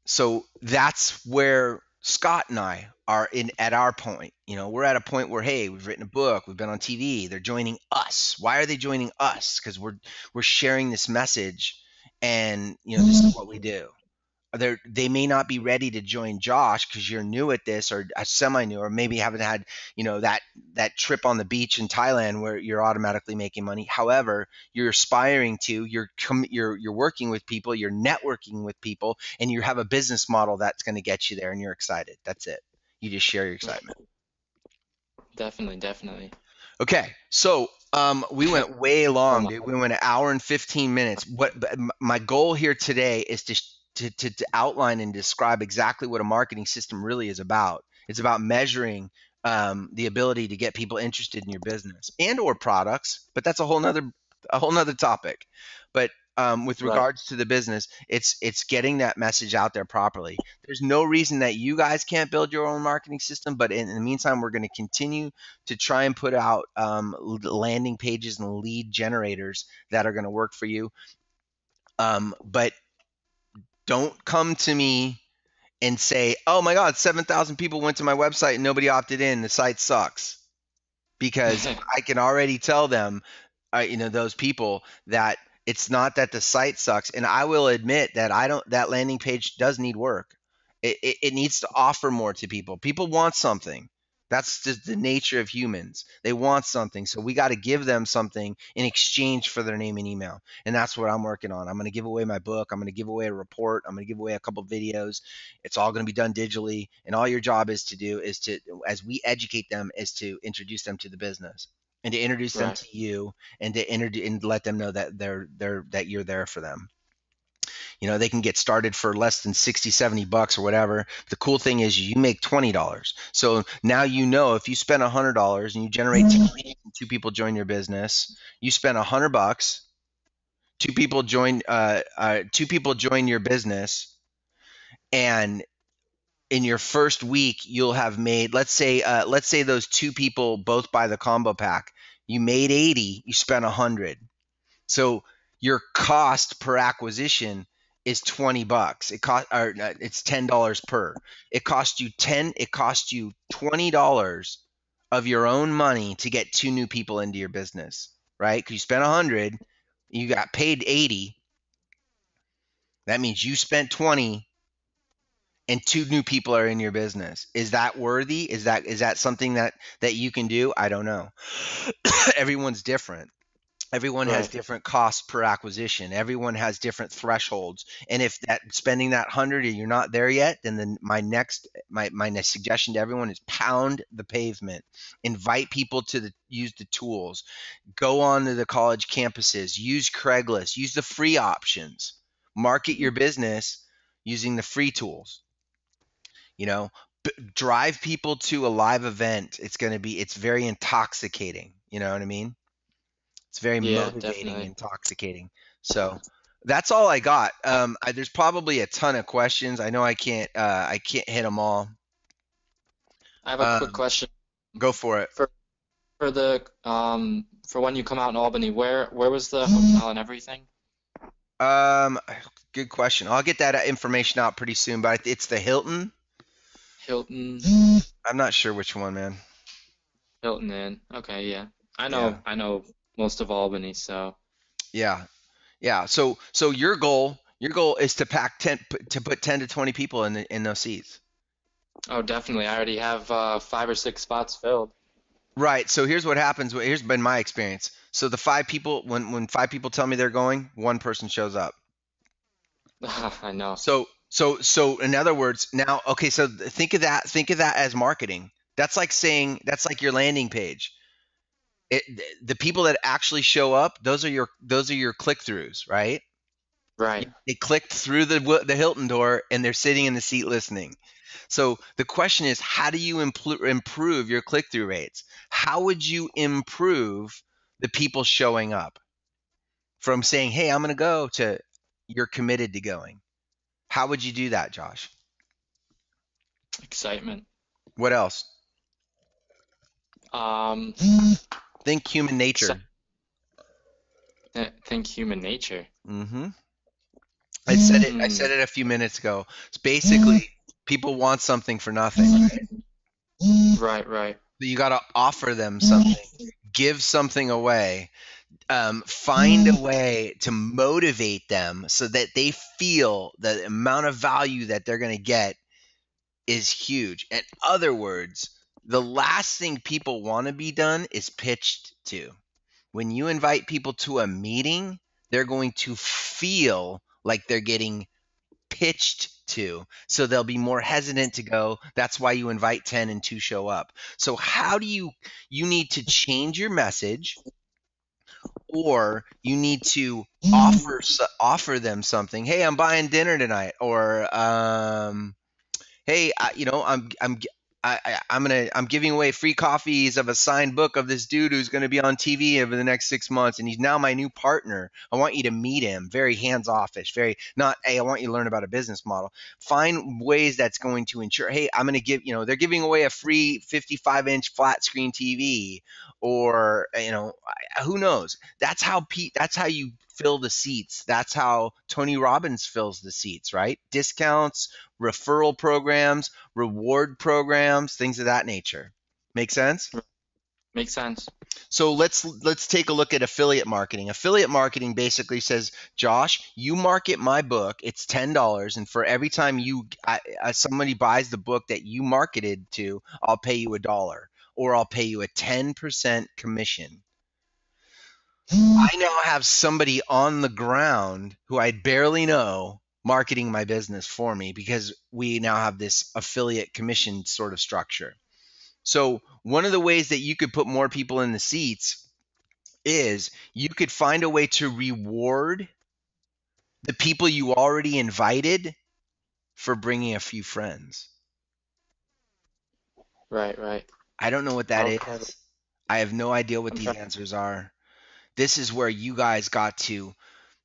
So that's where Scott and I are in at our point. We're at a point where, hey, we've written a book, we've been on TV, they're joining us. Why are they joining us? Because we're sharing this message, and this is what we do. They may not be ready to join Josh because you're new at this, or a semi-new, or maybe haven't had that trip on the beach in Thailand where you're automatically making money. However, you're aspiring to, you're working with people, you're networking with people, and you have a business model that's going to get you there, and you're excited. That's it. You just share your excitement. Definitely, definitely. Okay, so we went way Oh long, my. dude. We went an hour and 15 minutes. My goal here today is to outline and describe exactly what a marketing system really is about. It's about measuring the ability to get people interested in your business and or products, but that's a whole nother topic. But with Right, regards to the business, it's getting that message out there properly. There's no reason that you guys can't build your own marketing system, but in the meantime, we're going to continue to try and put out landing pages and lead generators that are going to work for you. But don't come to me and say, "Oh my God, 7,000 people went to my website and nobody opted in. The site sucks." Because I can already tell them, those people, that it's not that the site sucks. And I will admit that that landing page does need work. It needs to offer more to people. People want something. That's just the nature of humans. They want something. So we got to give them something in exchange for their name and email. And that's what I'm working on. I'm going to give away my book. I'm going to give away a report. I'm going to give away a couple videos. It's all going to be done digitally. And all your job is to do is to, as we educate them, is to introduce them to the business and to introduce them right, to you, and to introduce and let them know that that you're there for them. They can get started for less than 60, $70 or whatever. The cool thing is you make $20. So now if you spend $100 and you generate two leads and two people join your business, you spend $100. Two people join your business, and in your first week you'll have made, let's say those two people both buy the combo pack. You made 80, you spent 100. So your cost per acquisition is $20. It's $10 per. It costs you $20 of your own money to get two new people into your business, right? Because you spent 100, you got paid 80. That means you spent 20 and two new people are in your business. Is that worthy? Is that something that you can do? I don't know. Everyone's different. Everyone has right, different costs per acquisition. Everyone has different thresholds. And if that spending that 100 and you're not there yet, then my next suggestion to everyone is pound the pavement. Invite people to use the tools. Go on to the college campuses. Use Craigslist. Use the free options. Market your business using the free tools. You know, drive people to a live event. It's very intoxicating. You know what I mean? It's very yeah, motivating, definitely. intoxicating. So that's all I got. There's probably a ton of questions. I know I can't hit them all. I have a quick Um, question Go for it. for for when you come out in Albany. Where was the hotel and everything? Um, Good question. I'll get that information out pretty soon, but it's the Hilton. Hilton, I'm not sure which one, man. Hilton Inn. Okay, yeah. I Yeah, know, I know most of Albany, so. yeah, yeah. So your goal is to put 10 to 20 people in those seats. Oh, definitely. I already have 5 or 6 spots filled. Right. So here's what happens. Here's been my experience. So the five people, when five people tell me they're going, one person shows up. I know. So in other words, now, okay, so think of that as marketing. That's like your landing page. It, the people that actually show up, those are your click-throughs, right? Right. They clicked through the Hilton door and they're sitting in the seat listening. So the question is, how do you improve your click-through rates? How would you improve the people showing up from saying, "Hey, I'm going to go," to you're committed to going? How would you do that, Josh? Excitement. What else? Um, Think human exci- nature. think human nature. Hmm. I said it. I Hmm. said it a few minutes ago. It's basically people want something for nothing, right? Right, right. So you got to offer them something, give something away, find a way to motivate them so that they feel the amount of value that they're going to get is huge. In other words, the last thing people want to be done is pitched to. When you invite people to a meeting, they're going to feel like they're getting pitched to. So they'll be more hesitant to go. That's why you invite 10 and 2 show up. So how do you need to change your message, or you need to offer them something. Hey, I'm buying dinner tonight, or hey, I'm giving away free copies of a signed book of this dude who's going to be on TV over the next 6 months, and he's now my new partner. I want you to meet him. Very hands offish. Very not. Hey, I want you to learn about a business model. Find ways that's going to ensure. Hey, I'm going to give. They're giving away a free 55-inch flat screen TV, or who knows. That's how you fill the seats. That's how Tony Robbins fills the seats, right? Discounts, referral programs, reward programs, things of that nature. Make sense? Makes sense. So let's take a look at affiliate marketing. Affiliate marketing basically says, Josh, you market my book. It's $10, and for every time somebody buys the book that you marketed to, I'll pay you $1, or I'll pay you a 10% commission. I now have somebody on the ground who I barely know marketing my business for me, because we now have this affiliate commission sort of structure. So, one of the ways that you could put more people in the seats is you could find a way to reward the people you already invited for bringing a few friends. Right, right. I don't know what that Okay. is. I have no idea what I'm these trying. answers are. This is where you guys got to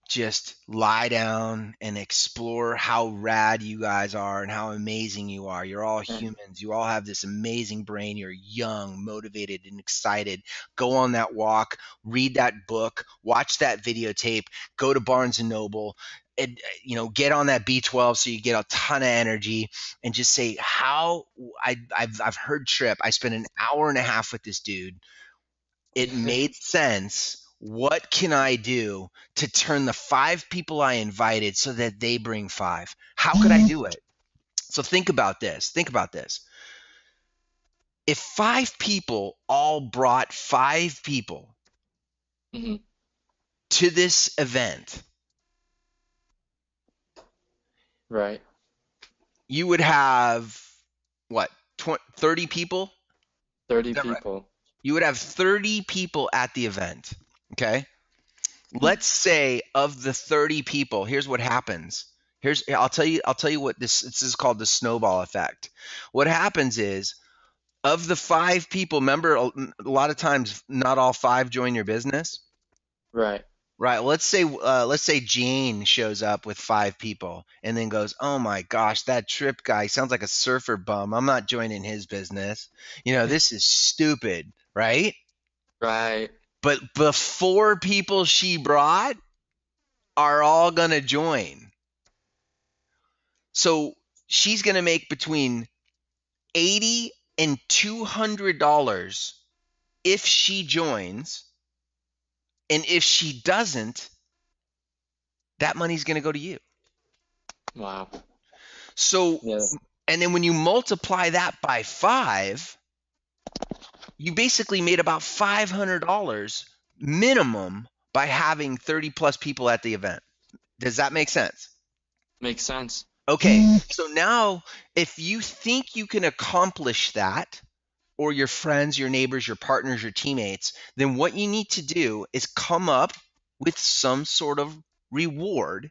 just lie down and explore how rad you guys are and how amazing you are. You're all Yeah. humans. You all have this amazing brain. You're young, motivated, and excited. Go on that walk, read that book, watch that videotape, go to Barnes and Noble, and get on that B12 so you get a ton of energy, and just say how I've heard Trip. I spent an hour and a half with this dude. It made sense. What can I do to turn the 5 people I invited so that they bring 5? How could I do it? So think about this. Think about this. If 5 people all brought 5 people Hmm. to this event, Right. you would have what, 30 people? Is 30 that right? people. You would have 30 people at the event. Okay. Hmm. Let's say of the 30 people, here's what happens. I'll tell you what this is called, the snowball effect. What happens is, of the 5 people, remember, a lot of times not all 5 join your business. Right. Right. Let's say Jane shows up with 5 people and then goes, "Oh my gosh, that Trip guy sounds like a surfer bum. I'm not joining his business. This is stupid." Right? Right. But the 4 people she brought are all going to join. So she's going to make between 80 and $200 if she joins, and if she doesn't, that money's going to go to you. Wow. So, Yeah. and then when you multiply that by 5, you basically made about $500 minimum by having 30 plus people at the event. Does that make sense? Makes sense. Okay, so now if you think you can accomplish that, or your friends, your neighbors, your partners, your teammates, then what you need to do is come up with some sort of reward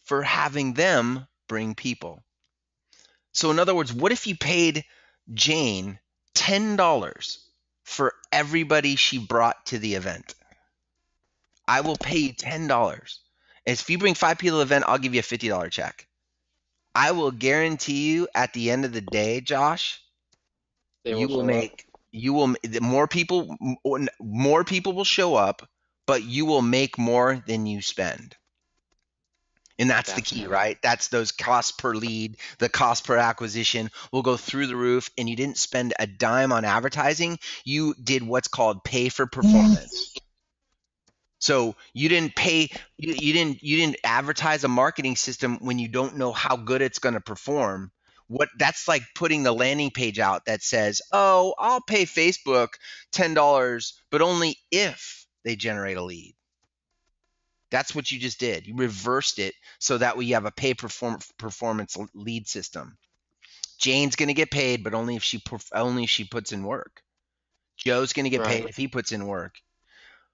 for having them bring people. So, in other words, what if you paid Jane $10 for everybody she brought to the event? I will pay you $10. And if you bring 5 people to the event, I'll give you a $50 check. I will guarantee you at the end of the day, Josh, They you will will show up. make you will more people will show up, but you will make more than you spend. And that's the key, Definitely. right? That's those cost per lead, the cost per acquisition will go through the roof, and you didn't spend a dime on advertising. You did what's called pay for performance. So you didn't advertise a marketing system when you don't know how good it's going to perform. What that's like putting the landing page out that says, "Oh, I'll pay Facebook $10, but only if they generate a lead." That's what you just did. You reversed it so that way you have a performance lead system. Jane's going to get paid, but only if she puts in work. Joe's going to get paid Right. if he puts in work.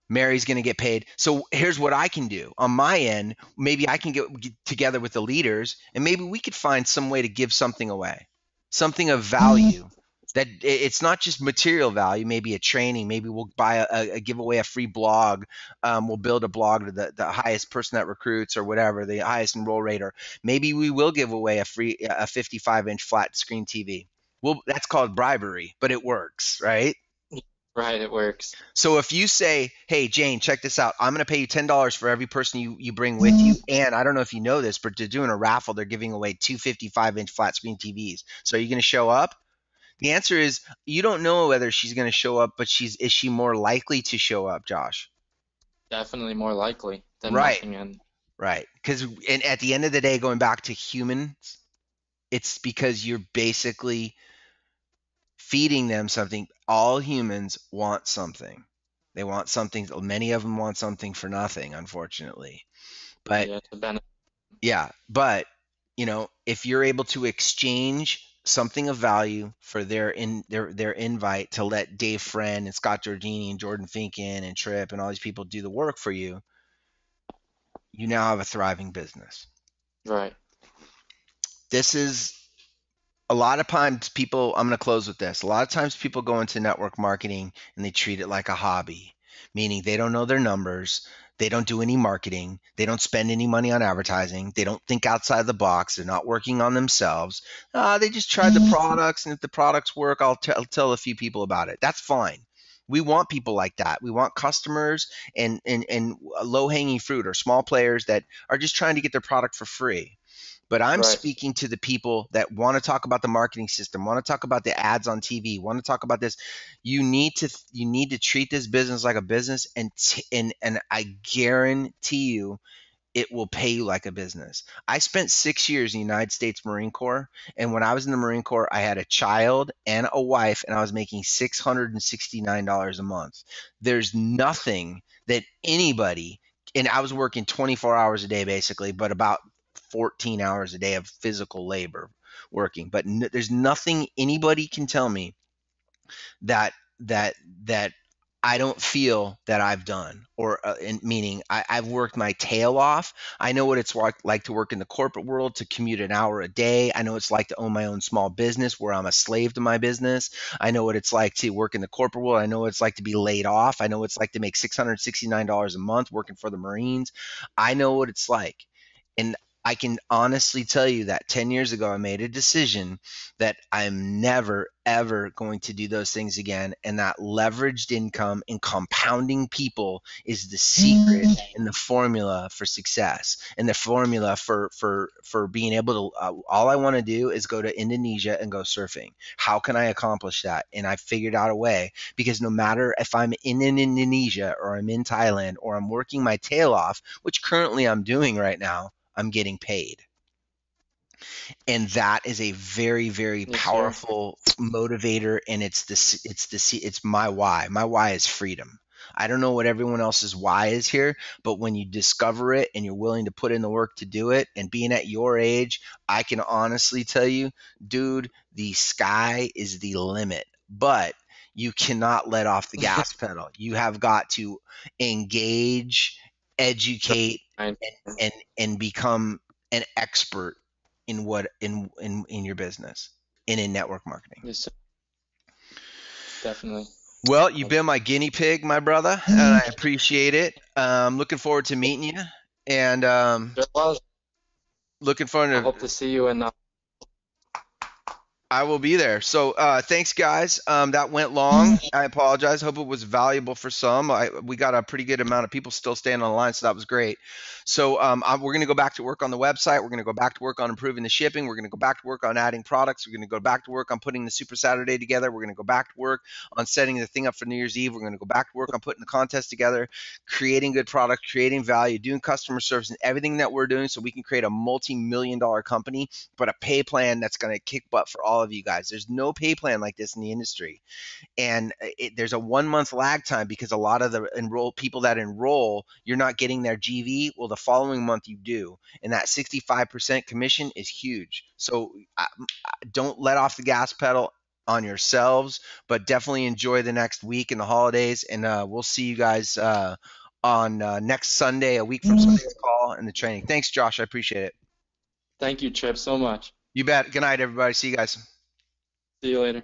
Mary's going to get paid. So here's what I can do on my end. Maybe I can get together with the leaders and maybe we could find some way to give something away, something of value. That it's not just material value, maybe a training, maybe we'll buy a give away a free blog. We'll build a blog to the highest person that recruits or whatever, the highest enroll rate, or maybe we will give away a 55-inch flat screen TV. Well, that's called bribery, but it works, right? Right. It works. So if you say, "Hey Jane, check this out. I'm going to pay you $10 for every person you bring with you," and I don't know if you know this, but they're doing a raffle. They're giving away two 55-inch flat screen TVs. So are you going to show up? The answer is you don't know whether she's going to show up, but is she more likely to show up, Josh? Definitely more likely than Right, nothing. And right. Because at the end of the day, going back to humans, it's because you're basically feeding them something. All humans want something. They want something. Many of them want something for nothing, unfortunately. But yeah, to benefit. yeah, but if you're able to exchange something of value for their invite to let Dave Friend and Scott Giordini and Jordan Finken and Tripp and all these people do the work for you, you now have a thriving business. Right. This is a lot of times people, I'm going to close with this. A lot of times people go into network marketing and they treat it like a hobby, meaning they don't know their numbers. They don't do any marketing. They don't spend any money on advertising. They don't think outside the box. They're not working on themselves. They just tried the products, and if the products work, I'll tell a few people about it. That's fine. We want people like that. We want customers and low hanging fruit or small players that are just trying to get their product for free. But I'm Right. speaking to the people that want to talk about the marketing system, want to talk about the ads on TV, want to talk about this. You need to treat this business like a business, and I guarantee you it will pay you like a business. I spent 6 years in the United States Marine Corps, and when I was in the Marine Corps, I had a child and a wife, and I was making $669 a month. There's nothing that anybody, and I was working 24 hours a day basically, but about 14 hours a day of physical labor working. But there's nothing anybody can tell me that that I don't feel that I've done, or meaning I've worked my tail off. I know what it's like to work in the corporate world, to commute an hour a day. I know what it's like to own my own small business where I'm a slave to my business. I know what it's like to work in the corporate world. I know what it's like to be laid off. I know what it's like to make $669 a month working for the Marines. I know what it's like. And I can honestly tell you that 10 years ago, I made a decision that I'm never, ever going to do those things again. And that leveraged income and compounding people is the secret and the formula for success and the formula for being able to. All I want to do is go to Indonesia and go surfing. How can I accomplish that? And I figured out a way, because no matter if I'm in Indonesia or I'm in Thailand or I'm working my tail off, which currently I'm doing right now, I'm getting paid. And that is a very, very Yes, sir. powerful motivator. And it's my why. My why is freedom. I don't know what everyone else's why is here, but when you discover it and you're willing to put in the work to do it, and being at your age, I can honestly tell you, dude, the sky is the limit. But you cannot let off the gas pedal. You have got to engage, educate, Right. and become an expert in what in your business and in network marketing. Yes, sir. Definitely. Well, you've been my guinea pig, my brother, and I appreciate it. Looking forward to meeting you. And There was. Looking forward I to. hope to see you in I will be there. So thanks, guys. That went long. I apologize. Hope it was valuable for some. We got a pretty good amount of people still staying on the line, so that was great. So we're going to go back to work on the website. We're going to go back to work on improving the shipping. We're going to go back to work on adding products. We're going to go back to work on putting the Super Saturday together. We're going to go back to work on setting the thing up for New Year's Eve. We're going to go back to work on putting the contest together, creating good product, creating value, doing customer service, and everything that we're doing so we can create a multi-million-dollar company, but a pay plan that's going to kick butt for all of you guys. There's no pay plan like this in the industry, and there's a 1 month lag time because a lot of the people that enroll, you're not getting their GV. Well, the following month you do, and that 65% commission is huge. So don't let off the gas pedal on yourselves, but definitely enjoy the next week and the holidays, and we'll see you guys on next Sunday, a week from Sunday's call and the training. Thanks, Josh. I appreciate it. Thank you, Trip, so much. You bet. Good night, everybody. See you guys. See you later.